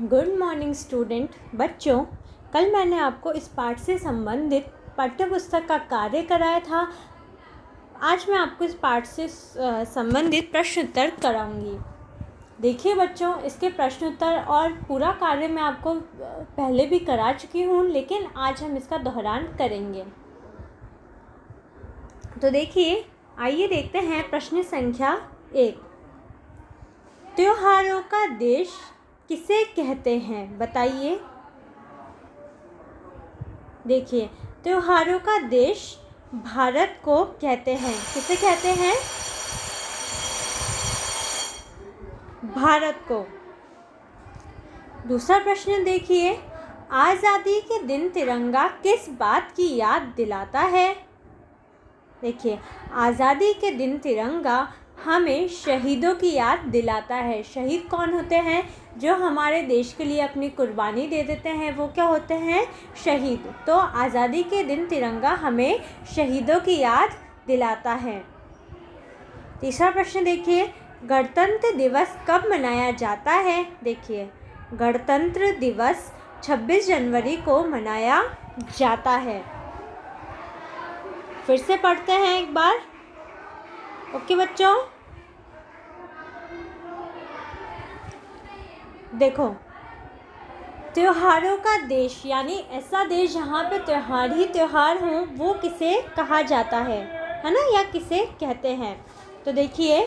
Good morning student बच्चों। कल मैंने आपको इस पाठ से संबंधित पाठ्यपुस्तक का कार्य कराया था। आज मैं आपको इस पाठ से संबंधित प्रश्न उत्तर कराऊंगी। देखिए बच्चों, इसके प्रश्न उत्तर और पूरा कार्य मैं आपको पहले भी करा चुकी हूँ, लेकिन आज हम इसका दोहरान करेंगे। तो देखिए, आइए देखते हैं प्रश्न संख्या 1। त्योहारों का देश किसे कहते हैं, बताइए। देखिए, त्योहारों का देश भारत को कहते हैं। किसे कहते हैं? भारत को। दूसरा प्रश्न देखिए, आज़ादी के दिन तिरंगा किस बात की याद दिलाता है? देखिए, आज़ादी के दिन तिरंगा हमें शहीदों की याद दिलाता है। शहीद कौन होते हैं? जो हमारे देश के लिए अपनी कुर्बानी दे देते हैं, वो क्या होते हैं? शहीद। तो आज़ादी के दिन तिरंगा हमें शहीदों की याद दिलाता है। तीसरा प्रश्न देखिए, गणतंत्र दिवस कब मनाया जाता है? देखिए, गणतंत्र दिवस 26 जनवरी को मनाया जाता है। फिर से पढ़ते हैं एक बार। ओके बच्चों, देखो, त्योहारों का देश यानी ऐसा देश जहाँ पे त्योहार ही त्योहार हों, वो किसे कहा जाता है ना, या किसे कहते हैं? तो देखिए,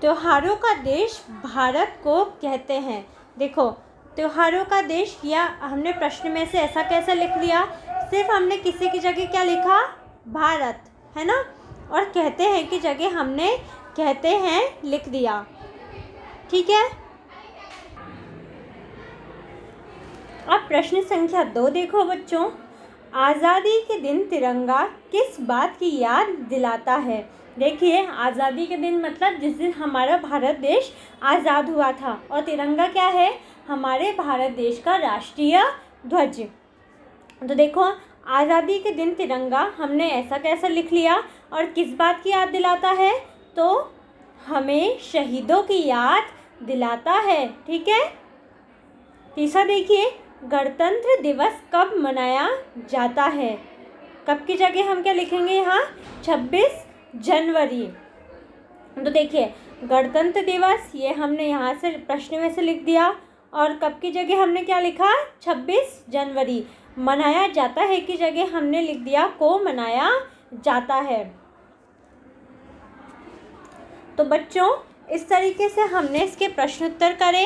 त्योहारों का देश भारत को कहते हैं। देखो, त्योहारों का देश, या हमने प्रश्न में से ऐसा कैसे लिख लिया? सिर्फ हमने किसी की जगह क्या लिखा? भारत, है ना, और कहते हैं की जगह हमने कहते हैं लिख दिया। ठीक है। अब प्रश्न संख्या 2 देखो बच्चों, आज़ादी के दिन तिरंगा किस बात की याद दिलाता है? देखिए, आज़ादी के दिन मतलब जिस दिन हमारा भारत देश आज़ाद हुआ था, और तिरंगा क्या है? हमारे भारत देश का राष्ट्रीय ध्वज। तो देखो, आज़ादी के दिन तिरंगा हमने ऐसा कैसा लिख लिया, और किस बात की याद दिलाता है? तो हमें शहीदों की याद दिलाता है। ठीक है। तीसरा देखिए, गणतंत्र दिवस कब मनाया जाता है? कब की जगह हम क्या लिखेंगे यहाँ? 26 जनवरी। तो देखिए, गणतंत्र दिवस ये हमने यहाँ से प्रश्न में से लिख दिया, और कब की जगह हमने क्या लिखा? 26 जनवरी। मनाया जाता है की जगह हमने लिख दिया को मनाया जाता है। तो बच्चों, इस तरीके से हमने इसके प्रश्न उत्तर करे।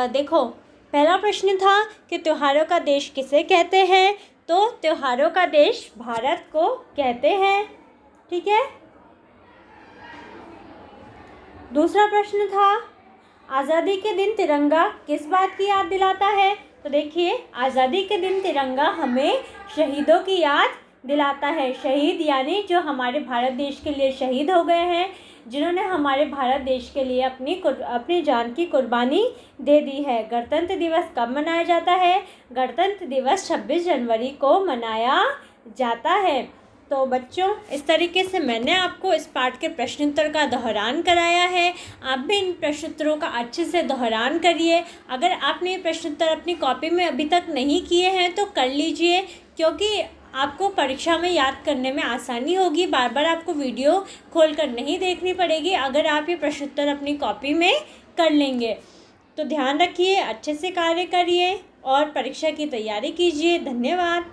देखो, पहला प्रश्न था कि त्योहारों का देश किसे कहते हैं? तो त्योहारों का देश भारत को कहते हैं। ठीक है। दूसरा प्रश्न था, आज़ादी के दिन तिरंगा किस बात की याद दिलाता है? तो देखिए, आज़ादी के दिन तिरंगा हमें शहीदों की याद दिलाता है। शहीद यानी जो हमारे भारत देश के लिए शहीद हो गए हैं, जिन्होंने हमारे भारत देश के लिए अपनी जान की कुर्बानी दे दी है। गणतंत्र दिवस कब मनाया जाता है? गणतंत्र दिवस 26 जनवरी को मनाया जाता है। तो बच्चों, इस तरीके से मैंने आपको इस पाठ के प्रश्नोत्तर का दोहरान कराया है। आप भी इन प्रश्नोत्तरों का अच्छे से दोहरान करिए। अगर आपने ये प्रश्नोत्तर अपनी कॉपी में अभी तक नहीं किए हैं तो कर लीजिए, क्योंकि आपको परीक्षा में याद करने में आसानी होगी। बार बार आपको वीडियो खोलकर नहीं देखनी पड़ेगी अगर आप ये प्रश्नोत्तर अपनी कॉपी में कर लेंगे। तो ध्यान रखिए, अच्छे से कार्य करिए और परीक्षा की तैयारी कीजिए। धन्यवाद।